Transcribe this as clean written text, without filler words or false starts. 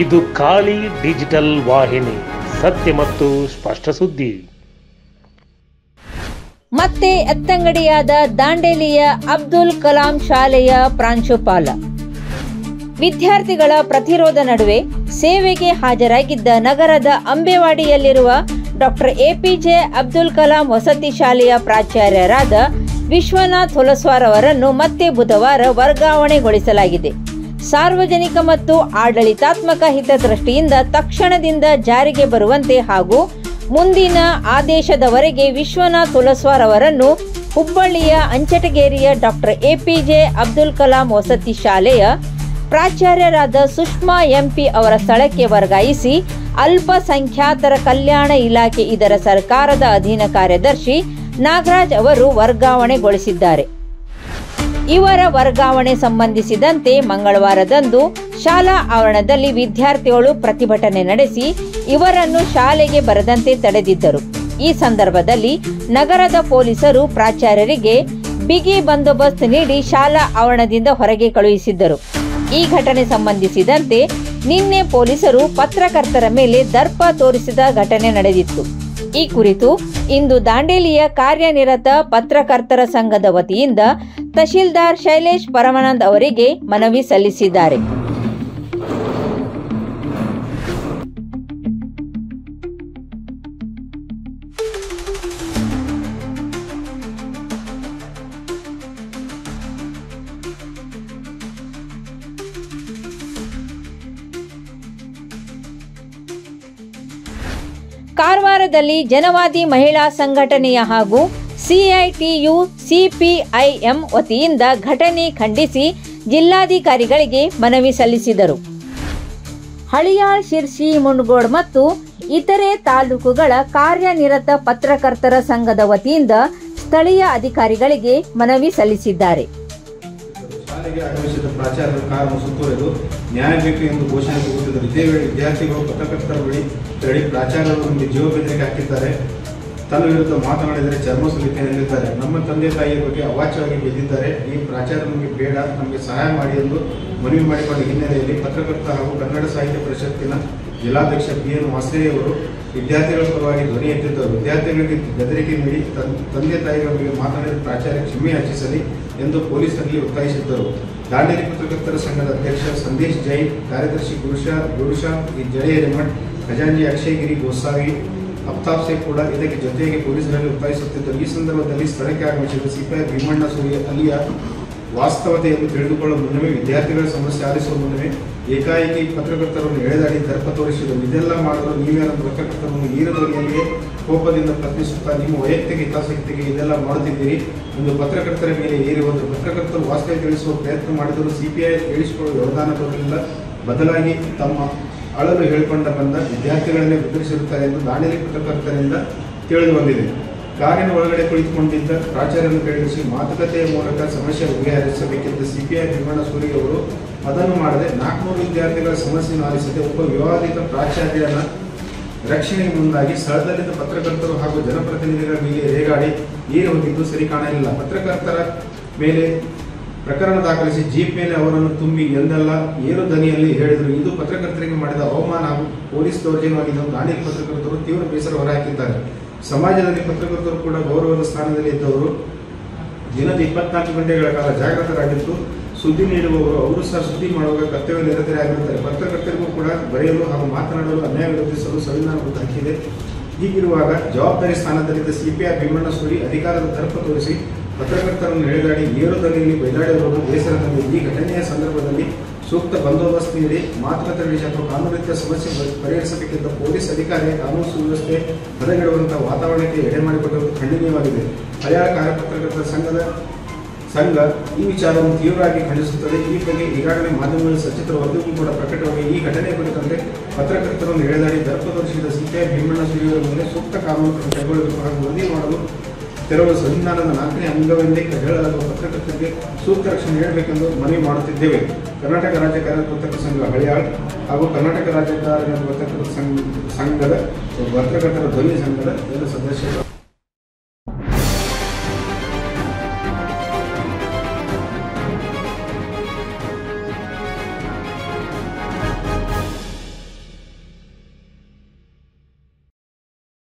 ಇದು ಖಾಲಿ ಡಿಜಿಟಲ್ ವಾಹಿನಿ, ಸತ್ಯ ಮತ್ತು ಸ್ಪಷ್ಟ ಸುದ್ದಿ. ಮತ್ತೆ ಎತ್ತಂಗಡಿಯಾದ ದಾಂಡೇಲಿಯ ಅಬ್ದುಲ್ ಕಲಾಂ ಶಾಲೆಯ ಪ್ರಾಂಶುಪಾಲ. ವಿದ್ಯಾರ್ಥಿಗಳ ಪ್ರತಿರೋಧ ನಡುವೆ ಸೇವೆಗೆ ಹಾಜರಾಗಿದ್ದ ನಗರದ ಅಂಬೇವಾಡಿಯಲ್ಲಿರುವ ಡಾಕ್ಟರ್ ಎಪಿಜೆ ಅಬ್ದುಲ್ ಕಲಾಂ ವಸತಿ ಶಾಲೆಯ ಪ್ರಾಚಾರ್ಯರಾದ ವಿಶ್ವನಾಥ್ ಹೊಲಸ್ವಾರ್ ಅವರನ್ನು ಮತ್ತೆ ಬುಧವಾರ ವರ್ಗಾವಣೆಗೊಳಿಸಲಾಗಿದೆ. ಸಾರ್ವಜನಿಕ ಮತ್ತು ಆಡಳಿತಾತ್ಮಕ ಹಿತದೃಷ್ಟಿಯಿಂದ ತಕ್ಷಣದಿಂದ ಜಾರಿಗೆ ಬರುವಂತೆ ಹಾಗೂ ಮುಂದಿನ ಆದೇಶದವರೆಗೆ ವಿಶ್ವನಾಥ್ ಹೊಲಸ್ವಾರ್ ಅವರನ್ನು ಹುಬ್ಬಳ್ಳಿಯ ಅಂಚಟಗೇರಿಯ ಡಾಕ್ಟರ್ ಎಪಿಜೆ ಅಬ್ದುಲ್ ಕಲಾಂ ವಸತಿ ಶಾಲೆಯ ಪ್ರಾಚಾರ್ಯರಾದ ಸುಷ್ಮಾ ಎಂಪಿ ಅವರ ಸ್ಥಳಕ್ಕೆ ವರ್ಗಾಯಿಸಿ ಅಲ್ಪಸಂಖ್ಯಾತರ ಕಲ್ಯಾಣ ಇಲಾಖೆ ಇದರ ಸರ್ಕಾರದ ಅಧೀನ ಕಾರ್ಯದರ್ಶಿ ನಾಗರಾಜ್ ಅವರು ವರ್ಗಾವಣೆಗೊಳಿಸಿದ್ದಾರೆ. ಇವರ ವರ್ಗಾವಣೆ ಸಂಬಂಧಿಸಿದಂತೆ ಮಂಗಳವಾರದಂದು ಶಾಲಾ ಆವರಣದಲ್ಲಿ ವಿದ್ಯಾರ್ಥಿಗಳು ಪ್ರತಿಭಟನೆ ನಡೆಸಿ ಇವರನ್ನು ಶಾಲೆಗೆ ಬರದಂತೆ ತಡೆದಿದ್ದರು. ಈ ಸಂದರ್ಭದಲ್ಲಿ ನಗರದ ಪೊಲೀಸರು ಪ್ರಾಚಾರ್ಯರಿಗೆ ಬಿಗಿ ಬಂದೋಬಸ್ತ್ ನೀಡಿ ಶಾಲಾ ಆವರಣದಿಂದ ಹೊರಗೆ ಕಳುಹಿಸಿದ್ದರು. ಈ ಘಟನೆ ಸಂಬಂಧಿಸಿದಂತೆ ನಿನ್ನೆ ಪೊಲೀಸರು ಪತ್ರಕರ್ತರ ಮೇಲೆ ದರ್ಪ ತೋರಿಸಿದ ಘಟನೆ ನಡೆದಿತ್ತು. ಈ ಕುರಿತು ಇಂದು ದಾಂಡೇಲಿಯ ಕಾರ್ಯನಿರತ ಪತ್ರಕರ್ತರ ಸಂಘದ ವತಿಯಿಂದ ತಹಶೀಲ್ದಾರ್ ಶೈಲೇಶ್ ಪರಮಾನಂದ್ ಅವರಿಗೆ ಮನವಿ ಸಲ್ಲಿಸಿದ್ದಾರೆ. ಕಾರವಾರದಲ್ಲಿ ಜನವಾದಿ ಮಹಿಳಾ ಸಂಘಟನೆಯ ಹಾಗೂ ಸಿಐಟಿಯು ಸಿಪಿಐಎಂ ವತಿಯಿಂದ ಘಟನೆ ಖಂಡಿಸಿ ಜಿಲ್ಲಾಧಿಕಾರಿಗಳಿಗೆ ಮನವಿ ಸಲ್ಲಿಸಿದರು. ಹಳಿಯಾಳ್, ಶಿರ್ಸಿ, ಮುನಗೋಡ್ ಮತ್ತು ಇತರೆ ತಾಲೂಕುಗಳ ಕಾರ್ಯನಿರತ ಪತ್ರಕರ್ತರ ಸಂಘದ ವತಿಯಿಂದ ಸ್ಥಳೀಯ ಅಧಿಕಾರಿಗಳಿಗೆ ಮನವಿ ಸಲ್ಲಿಸಿದ್ದಾರೆ. ಶಾಲೆಗೆ ಆಗಮಿಸಿದ ಪ್ರಾಚಾರ್ಯರು ಕಾರನ್ನು ಸುತ್ತುವರೆದು ನ್ಯಾಯ ಬೇಕು ಎಂದು ಘೋಷಣೆ ಕೂಗುತ್ತಿದ್ದರು. ಇದೇ ವೇಳೆ ವಿದ್ಯಾರ್ಥಿಗಳು ಪತ್ರಕರ್ತರ ಬಳಿ ತೆರಳಿ ಪ್ರಾಚಾರ್ಯರು ನಮಗೆ ಜೀವ ಬೆದರಿಕೆ ಹಾಕಿದ್ದಾರೆ, ತನ್ನ ವಿರುದ್ಧ ಮಾತನಾಡಿದರೆ ಚರ್ಮ ಸುಲಿತೆಯಲ್ಲಿದ್ದಾರೆ, ನಮ್ಮ ತಂದೆ ತಾಯಿಯ ಬಗ್ಗೆ ಅವಾಚ್ಯವಾಗಿ ಬೆಳೆದಿದ್ದಾರೆ, ಈ ಪ್ರಾಚಾರ್ಯರು ನಮಗೆ ಬೇಡ, ನಮಗೆ ಸಹಾಯ ಮಾಡಿ ಎಂದು ಮನವಿ ಮಾಡಿಕೊಂಡ ಹಿನ್ನೆಲೆಯಲ್ಲಿ ಪತ್ರಕರ್ತ ಹಾಗೂ ಕನ್ನಡ ಸಾಹಿತ್ಯ ಪರಿಷತ್ತಿನ ಜಿಲ್ಲಾಧ್ಯಕ್ಷ PN ವಾಸಯ್ಯ ಅವರು ವಿದ್ಯಾರ್ಥಿಗಳ ಪರವಾಗಿ ಧ್ವನಿ ಎತ್ತಿದ್ದರು. ವಿದ್ಯಾರ್ಥಿಗಳಿಗೆ ಬೆದರಿಕೆ ನೀಡಿ ತಂದೆ ತಾಯಿಗಳ ಬಗ್ಗೆ ಮಾತನಾಡಿದ ಪ್ರಾಚಾರ್ಯ ಕ್ಷಮೆ ಯಾಚಿಸಲಿ ಎಂದು ಪೊಲೀಸರಲ್ಲಿ ಒತ್ತಾಯಿಸಿದ್ದರು. ದಾಂಡೇಲಿ ಪತ್ರಕರ್ತರ ಸಂಘದ ಅಧ್ಯಕ್ಷ ಸಂದೇಶ್ ಜೈನ್, ಕಾರ್ಯದರ್ಶಿ ಗುರುಶಾ ಜಡೆ ಹಿರೇಮಠ್, ಖಜಾಂಚಿ ಅಕ್ಷಯಗಿರಿ ಗೋಸಾವಿ, ಅಫ್ತಾಬ್ ಸೇಖ್ ಕೂಡ ಇದಕ್ಕೆ ಜೊತೆಗೆ ಪೊಲೀಸರಲ್ಲಿ ಒತ್ತಾಯಿಸುತ್ತಿದ್ದರು. ಈ ಸಂದರ್ಭದಲ್ಲಿ ಸ್ಥಳಕ್ಕೆ ಆಗಮಿಸಿದ ಸಿಪಿಐ ಭೀಮಣ್ಣ ಸೂರ್ಯ ಅಲ್ಲಿಯ ವಾಸ್ತವತೆಯನ್ನು ತಿಳಿದುಕೊಳ್ಳುವ ಮುನ್ನವೇ ವಿದ್ಯಾರ್ಥಿಗಳ ಸಮಸ್ಯೆ ಆಲಿಸುವ ಮುನ್ನವೇ ಏಕಾಏಕಿ ಪತ್ರಕರ್ತರನ್ನು ಎಳೆದಾಡಿ ದರ್ಪ ತೋರಿಸಿದರು. ಇದೆಲ್ಲ ಮಾಡಲು ನೀವ್ಯಾರ ಪತ್ರಕರ್ತರನ್ನು ಈರದವರಿಗೆ ಕೋಪದಿಂದ ಪ್ರಶ್ನಿಸುತ್ತಾ ನಿಮ್ಮ ವೈಯಕ್ತಿಕ ಹಿತಾಸಕ್ತಿಗೆ ಇದೆಲ್ಲ ಮಾಡುತ್ತಿದ್ದೀರಿ ಎಂದು ಪತ್ರಕರ್ತರ ಮೇಲೆ ಏರಿ ಹೋದರು. ಪತ್ರಕರ್ತರು ವಾಸ್ತವ ತಿಳಿಸುವ ಪ್ರಯತ್ನ ಮಾಡಿದರೂ ಸಿಪಿಐ ಹೇಳಿಸಿಕೊಳ್ಳುವ ವ್ಯವಧಾನ ಬರಲಿಲ್ಲ. ಬದಲಾಗಿ ತಮ್ಮ ಅಳಲು ಹೇಳಿಕೊಂಡ ಬಂದ ವಿದ್ಯಾರ್ಥಿಗಳನ್ನೇ ಬೆದರಿಸಿರುತ್ತಾರೆ ಎಂದು ದಾಂಡೇಲಿ ಪತ್ರಕರ್ತರಿಂದ ತಿಳಿದು ಬಂದಿದೆ. ಕಾರಿನ ಒಳಗಡೆ ಕುಳಿತುಕೊಂಡಿದ್ದ ಪ್ರಾಚಾರ್ಯರನ್ನು ಕೈಗೊಳಿಸಿ ಮಾತುಕತೆಯ ಮೂಲಕ ಸಮಸ್ಯೆ ಬಗೆಹರಿಸಬೇಕಿದ್ದ ಸಿಪಿಐ ಭೀಮಣ್ಣ ಸೂರಿ ಅವರು ಅದನ್ನು ಮಾಡದೆ 400 ವಿದ್ಯಾರ್ಥಿಗಳ ಸಮಸ್ಯೆಯನ್ನು ಆಲಿಸದೆ ಒಬ್ಬ ವಿವಾದಿತ ಪ್ರಾಚಾರ್ಯನ ರಕ್ಷಣೆಗೆ ಮುಂದಾಗಿ ಸ್ಥಳದಲ್ಲಿದ್ದ ಪತ್ರಕರ್ತರು ಹಾಗೂ ಜನಪ್ರತಿನಿಧಿಗಳ ಮೇಲೆ ರೇಗಾಡಿ ಏರಿ ಹೋಗಿದ್ದು ಸರಿ ಕಾಣಲಿಲ್ಲ. ಪತ್ರಕರ್ತರ ಮೇಲೆ ಪ್ರಕರಣ ದಾಖಲಿಸಿ ಜೀಪ್ ಮೇಲೆ ಅವರನ್ನು ತುಂಬಿ ಎಂದೆಲ್ಲ ಏರು ಧ್ವನಿಯಲ್ಲಿ ಹೇಳಿದರು. ಇದು ಪತ್ರಕರ್ತರಿಗೆ ಮಾಡಿದ ಅವಮಾನ ಹಾಗೂ ಪೊಲೀಸ್ ದೌರ್ಜನ್ಯವಾಗಿದ್ದು ದಾಂಡೇಲಿ ಪತ್ರಕರ್ತರು ತೀವ್ರ ಬೇಸರ ಹೊರಹಾಕಿದ್ದಾರೆ. ಸಮಾಜದಲ್ಲಿ ಪತ್ರಕರ್ತರು ಕೂಡ ಗೌರವದ ಸ್ಥಾನದಲ್ಲಿ ಇದ್ದವರು. ದಿನದ 24 ಗಂಟೆಗಳ ಕಾಲ ಜಾಗೃತರಾಗಿದ್ದು ಸುದ್ದಿ ನೀಡುವವರು ಅವರು ಸಹ ಸುದ್ದಿ ಮಾಡುವಾಗ ಕರ್ತವ್ಯ ನಿರತರಾಗಿರುತ್ತಾರೆ. ಪತ್ರಕರ್ತರಿಗೂ ಕೂಡ ಬರೆಯಲು ಹಾಗೂ ಮಾತನಾಡಲು ಅನ್ಯಾಯ ವಿರೋಧಿಸಲು ಸಂವಿಧಾನಬದ್ಧ ಹಕ್ಕಿದೆ. ಹೀಗಿರುವಾಗ ಜವಾಬ್ದಾರಿ ಸ್ಥಾನದಲ್ಲಿದ್ದ ಸಿಪಿಐ ಭೀಮಣ್ಣ ಸೂರಿ ಅಧಿಕಾರದ ದರ್ಪ ತೋರಿಸಿ ಪತ್ರಕರ್ತರನ್ನು ಎಳೆದಾಡಿ ಏರು ಧ್ವನಿಯಲ್ಲಿ ಬೈದಾಡಿರುವುದು ಬೇಸರ ತಂದಿದೆ. ಈ ಘಟನೆಯ ಸಂದರ್ಭದಲ್ಲಿ ಸೂಕ್ತ ಬಂದೋಬಸ್ತ್ ನೀಡಿ ಮಾತುಕತೆ ನಡೆಸಿ ಅಥವಾ ಕಾನೂನಿತ ಸಮಸ್ಯೆ ಪರಿಹರಿಸಬೇಕಿದ್ದ ಪೊಲೀಸ್ ಅಧಿಕಾರಿ ಕಾನೂನು ಸುವ್ಯವಸ್ಥೆ ಹದಗೆಡುವಂತಹ ವಾತಾವರಣಕ್ಕೆ ಎಡೆ ಮಾಡಿಕೊಟ್ಟಿರುವುದು ಖಂಡನೀಯವಾಗಿದೆ. ಹಳೆಯಾಳ ಕಾರ್ಯಪತ್ರಕರ್ತರ ಸಂಘ ಈ ವಿಚಾರವನ್ನು ತೀವ್ರವಾಗಿ ಖಂಡಿಸುತ್ತದೆ. ಈ ಬಗ್ಗೆ ಈಗಾಗಲೇ ಮಾಧ್ಯಮಗಳಲ್ಲಿ ಸಚಿತ್ರ ವರದಿಗೂ ಕೂಡ ಪ್ರಕಟವಾಗಿ ಈ ಘಟನೆ ಕುರಿತಂತೆ ಪತ್ರಕರ್ತರನ್ನು ಎಳೆದಾಡಿ ದರ್ಪ ತೋರಿಸಿದ ಸಿಪಿಐ ಭೀಮಣ್ಣ ಸೂರಿಯವರ ಮೇಲೆ ಸೂಕ್ತ ಕಾನೂನು ಕ್ರಮ ಕೈಗೊಳ್ಳಬೇಕು ಹಾಗೂ ವರದಿ ಮಾಡಲು ತೆರಳುವ ಸಂವಿಧಾನದ 4ನೇ ಅಂಗವೆಂದೇ ಹೇಳಲಾಗುವ ಪತ್ರಕರ್ತರಿಗೆ ಸೂಕ್ತ ರಕ್ಷಣೆ ನೀಡಬೇಕೆಂದು ಮನವಿ ಮಾಡುತ್ತಿದ್ದೇವೆ. ಕರ್ನಾಟಕ ರಾಜ್ಯ ಕಾರ್ಯಕರ್ತರ ಸಂಘ ಹಳಿಯಾಳ್ ಹಾಗೂ ಕರ್ನಾಟಕ ರಾಜ್ಯ ಕಾರ್ಯಕರ್ತರ ಸಂಘದ ಪತ್ರಕರ್ತರ ಧ್ವನಿ ಸಂಘದ ಎಲ್ಲ ಸದಸ್ಯರು